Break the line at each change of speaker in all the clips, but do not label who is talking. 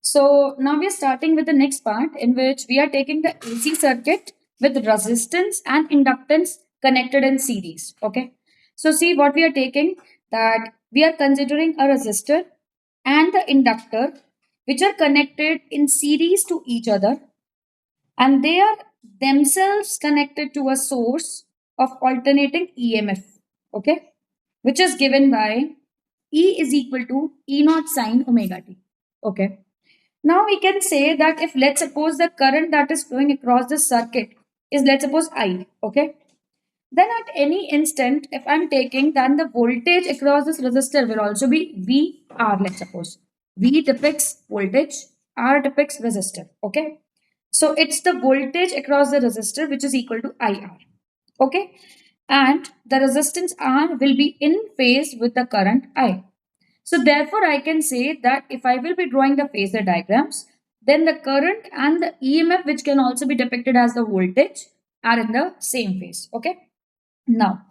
So now we are starting with the next part in which we are taking the AC circuit with resistance and inductance connected in series. Okay. So see what we are taking, that we are considering a resistor and the inductor which are connected in series to each other, and they are themselves connected to a source of alternating EMF. Okay. Which is given by E is equal to E naught sine omega t. Okay. Now we can say that if let's suppose the current that is flowing across the circuit is, let's suppose, I, okay, then at any instant, if I'm taking, then the voltage across this resistor will also be VR, let's suppose. V depicts voltage, R depicts resistor, okay. So it's the voltage across the resistor which is equal to IR, okay. And the resistance R will be in phase with the current I. So therefore, I can say that if I will be drawing the phasor diagrams, then the current and the EMF, which can also be depicted as the voltage, are in the same phase. Okay. Now,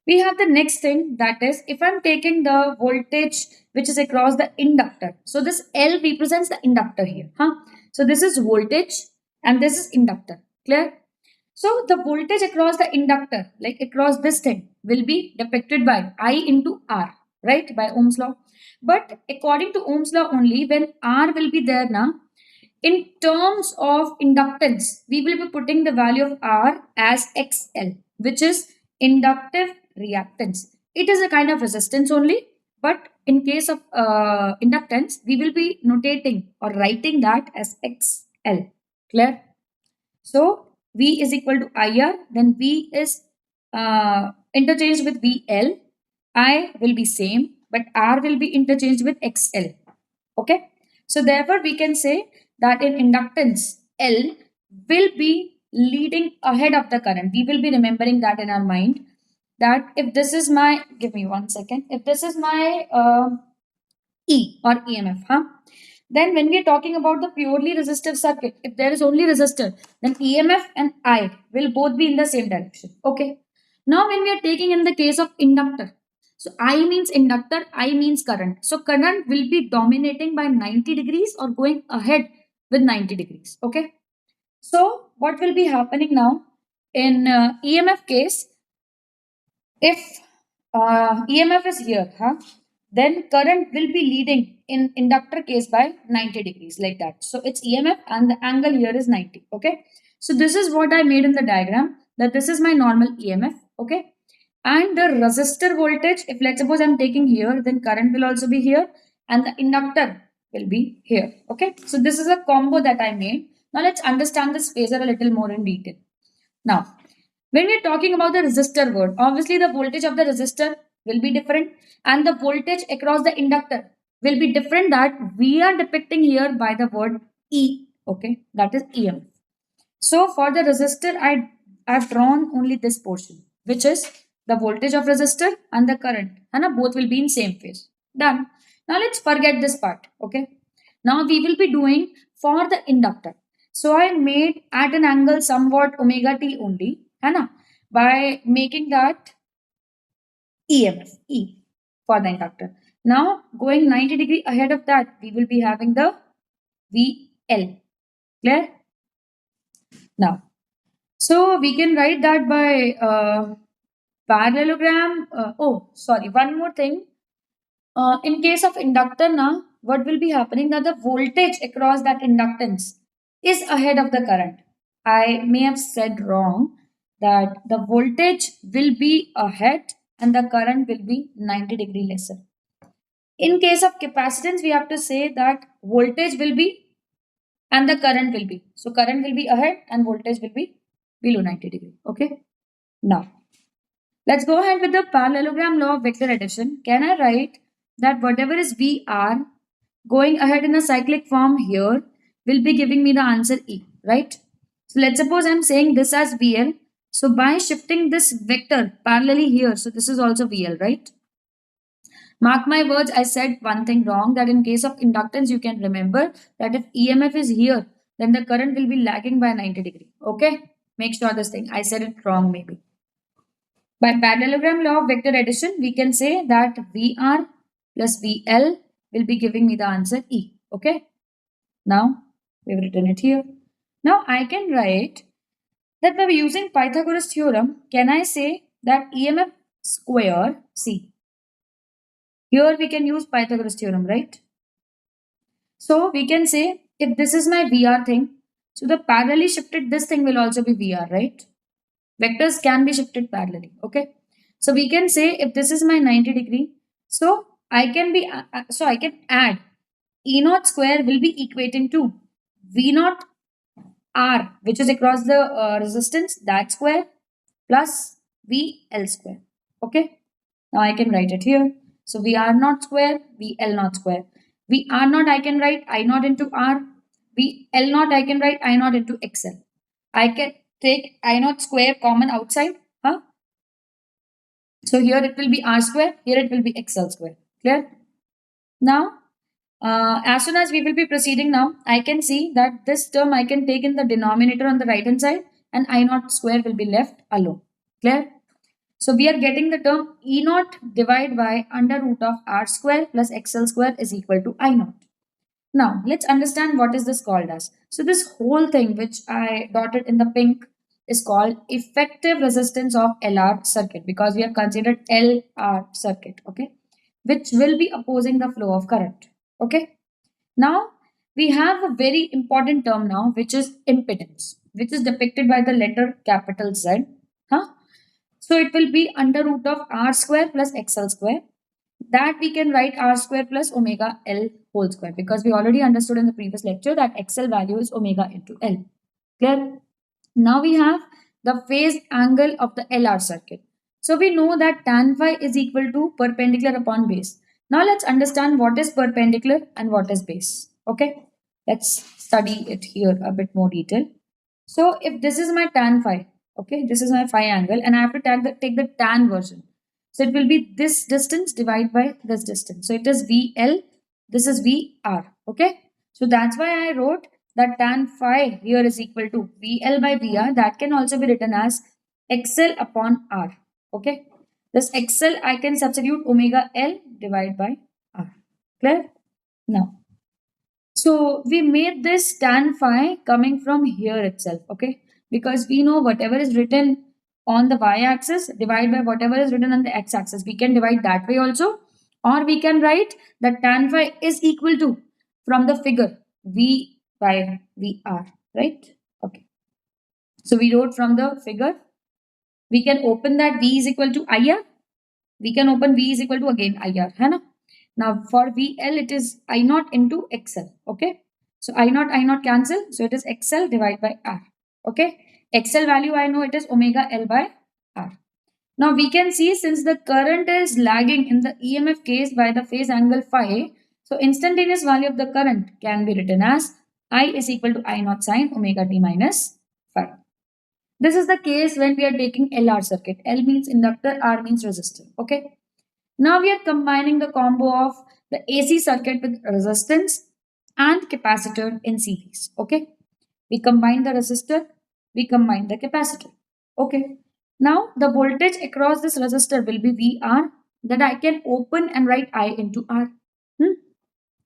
we have the next thing, that is if I'm taking the voltage which is across the inductor. So this L represents the inductor here. Huh? So this is voltage and this is inductor. Clear? So the voltage across the inductor, like across this thing, will be depicted by I into R, right? By Ohm's law. But according to Ohm's law only, when R will be there now, in terms of inductance, we will be putting the value of R as XL, which is inductive reactance. It is a kind of resistance only, but in case of inductance, we will be notating or writing that as XL. Clear? So V is equal to IR, then V is interchanged with VL. I will be same, but R will be interchanged with XL. Okay. So therefore, we can say that in inductance, L will be leading ahead of the current. We will be remembering that in our mind, that if this is my, give me 1 second, if this is my E or EMF, huh? Then when we are talking about the purely resistive circuit, if there is only resistor, then EMF and I will both be in the same direction. Okay. Now when we are taking in the case of inductor, so I means inductor, I means current. So current will be dominating by 90 degrees or going ahead with 90 degrees. Okay. So what will be happening now in EMF case, if EMF is here, huh? Then current will be leading in inductor case by 90 degrees, like that. So it's EMF and the angle here is 90. Okay. So this is what I made in the diagram, that this is my normal EMF. Okay. And the resistor voltage, if let's suppose I'm taking here, then current will also be here and the inductor will be here. Okay. So this is a combo that I made. Now let's understand this phasor a little more in detail. Now, when we're talking about the resistor word, obviously the voltage of the resistor will be different and the voltage across the inductor will be different, that we are depicting here by the word E, okay, that is EM. So for the resistor, I've drawn only this portion, which is the voltage of resistor and the current, and both will be in same phase. Done. Now let's forget this part, okay. Now we will be doing for the inductor. So I made at an angle somewhat omega t only, है by making that EMF, E for the inductor. Now going 90-degree ahead of that, we will be having the VL. Clear? Now, so we can write that by parallelogram. Oh, sorry, one more thing. In case of inductor now, what will be happening, that the voltage across that inductance is ahead of the current. I may have said wrong, that the voltage will be ahead and the current will be 90-degree lesser. In case of capacitance, we have to say that voltage will be and the current will be. So current will be ahead and voltage will be below 90-degree. Okay. Now, let's go ahead with the parallelogram law of vector addition. Can I write that whatever is VR going ahead in a cyclic form here will be giving me the answer E, right? So let's suppose I'm saying this as VL. So by shifting this vector parallelly here, so this is also VL, right? Mark my words, I said one thing wrong, that in case of inductance, you can remember that if EMF is here, then the current will be lagging by 90-degree. Okay? Make sure this thing, I said it wrong maybe. By parallelogram law of vector addition, we can say that VR plus VL will be giving me the answer E. Okay? Now we've written it here. Now I can write that by using Pythagoras theorem, can I say that EMF square, see, here we can use Pythagoras theorem, right? So we can say if this is my VR thing, so the parallelly shifted this thing will also be VR, right? Vectors can be shifted parallelly, okay? So we can say if this is my 90 degree, so I can add E naught square will be equating to V naught R, which is across the resistance, that square plus VL square. Okay. Now I can write it here. So VR naught square, VL naught square. VR naught I can write I naught into R. VL naught I can write I naught into XL. I can take I naught square common outside. Huh? So here it will be R square, here it will be XL square. Clear? Now, as soon as we will be proceeding now, I can see that this term I can take in the denominator on the right hand side and I naught square will be left alone. Clear? So we are getting the term E naught divided by under root of R square plus XL square is equal to I naught. Now, let's understand what is this called as. So this whole thing which I dotted in the pink is called effective resistance of LR circuit because we have considered LR circuit, okay, which will be opposing the flow of current, okay. Now, we have a very important term now which is impedance, which is depicted by the letter capital Z, huh? So it will be under root of R square plus XL square that we can write R square plus omega L whole square because we already understood in the previous lecture that XL value is omega into L. Clear? Now we have the phase angle of the LR circuit. So we know that tan phi is equal to perpendicular upon base. Now let's understand what is perpendicular and what is base. Okay, let's study it here a bit more detail. So if this is my tan phi, okay, this is my phi angle and I have to take the tan version. So it will be this distance divided by this distance. So it is VL, this is VR, okay. So that's why I wrote that tan phi here is equal to VL by VR. That can also be written as XL upon R, okay. This XL I can substitute omega L divided by R, clear? Now, so we made this tan phi coming from here itself, okay? Because we know whatever is written on the y-axis divided by whatever is written on the x-axis. We can divide that way also, or we can write that tan phi is equal to from the figure v by vr, right? Okay. So we wrote from the figure. We can open that v is equal to IR. We can open v is equal to again IR, है ना? Now for VL it is I naught into XL. Okay. So I naught cancel. So it is XL divided by R. Okay. XL value I know it is omega L by R. Now we can see since the current is lagging in the EMF case by the phase angle phi. So instantaneous value of the current can be written as I is equal to I naught sine omega t minus phi. This is the case when we are taking LR circuit. L means inductor, R means resistor. Okay. Now we are combining the combo of the AC circuit with resistance and capacitor in series. Okay. We combine the resistor, we combine the capacitor. Okay. Now the voltage across this resistor will be VR that I can open and write I into R.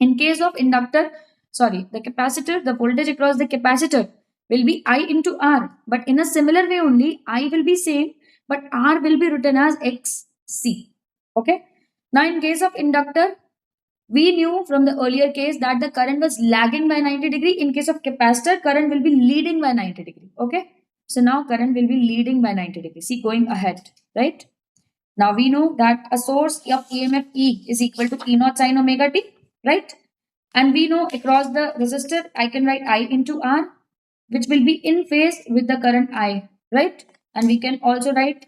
In case of inductor, sorry, the capacitor, the voltage across the capacitor will be I into R. But in a similar way only, I will be same, but R will be written as XC. Okay. Now in case of inductor, we knew from the earlier case that the current was lagging by 90 degree. In case of capacitor, current will be leading by 90 degree. Okay. So now current will be leading by 90 degree. See, going ahead, right? Now we know that a source of EMF E is equal to E naught sine omega t, right? And we know across the resistor, I can write I into R, which will be in phase with the current I, right? And we can also write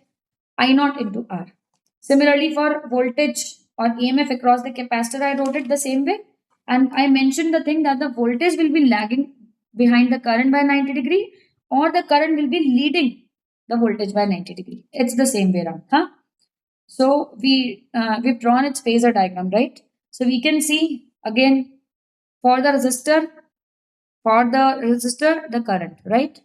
I naught into R. Similarly, for voltage or EMF across the capacitor, I wrote it the same way. And I mentioned the thing that the voltage will be lagging behind the current by 90 degree or the current will be leading the voltage by 90 degree. It's the same way around, huh? So we've drawn its phasor diagram, right? So we can see again for the resistor, the current, right?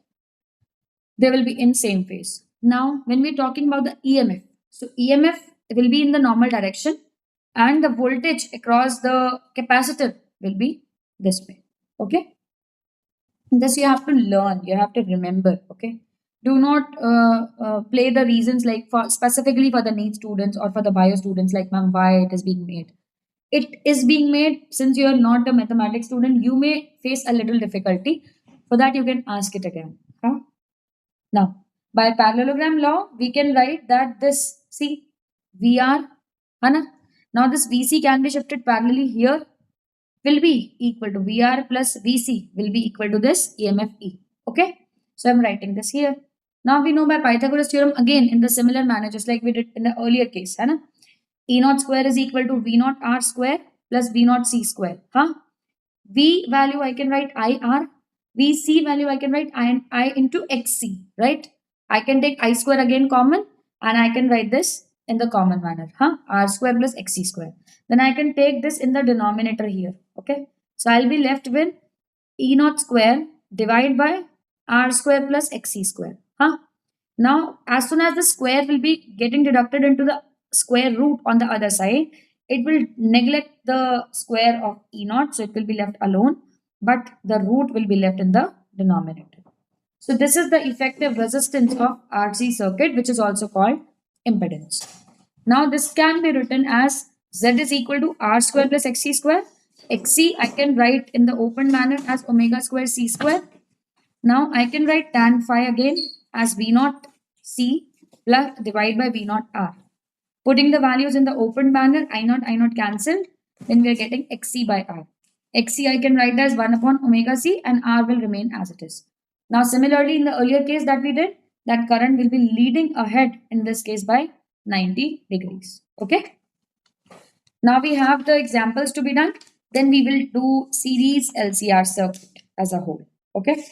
They will be in same phase. Now, when we're talking about the EMF, so EMF will be in the normal direction and the voltage across the capacitor will be this way. Okay. This you have to learn, you have to remember. Okay. Do not play the reasons like for specifically for the NEET students or for the bio students, like ma'am, why it is being made. It is being made since you are not a mathematics student. You may face a little difficulty. For that, you can ask it again. Huh? Now, by parallelogram law, we can write that this, see, VR, Hana. Now this VC can be shifted parallelly here, will be equal to VR plus VC will be equal to this EMF E. Okay. So I'm writing this here. Now we know by Pythagoras theorem again in the similar manner, just like we did in the earlier case. Hana. E naught square is equal to V naught R square plus V naught C square. Huh? V value I can write IR. VC value I can write I into XC, right? I can take I square again common and I can write this in the common manner. Huh? R square plus XC square. Then I can take this in the denominator here. Okay. So I'll be left with E naught square divided by R square plus XC square. Huh? Now, as soon as the square will be getting deducted into the square root on the other side, it will neglect the square of E naught, so it will be left alone, but the root will be left in the denominator. So this is the effective resistance of RC circuit, which is also called impedance. Now this can be written as Z is equal to R square plus XC square. XC I can write in the open manner as omega square C square. Now I can write tan phi again as V naught C plus divide by V naught R. Putting the values in the open manner, I naught cancelled, then we are getting XC by R. XC I can write as 1 upon omega C and R will remain as it is. Now similarly in the earlier case that we did, that current will be leading ahead in this case by 90 degrees. Okay. Now we have the examples to be done. Then we will do series LCR circuit as a whole. Okay.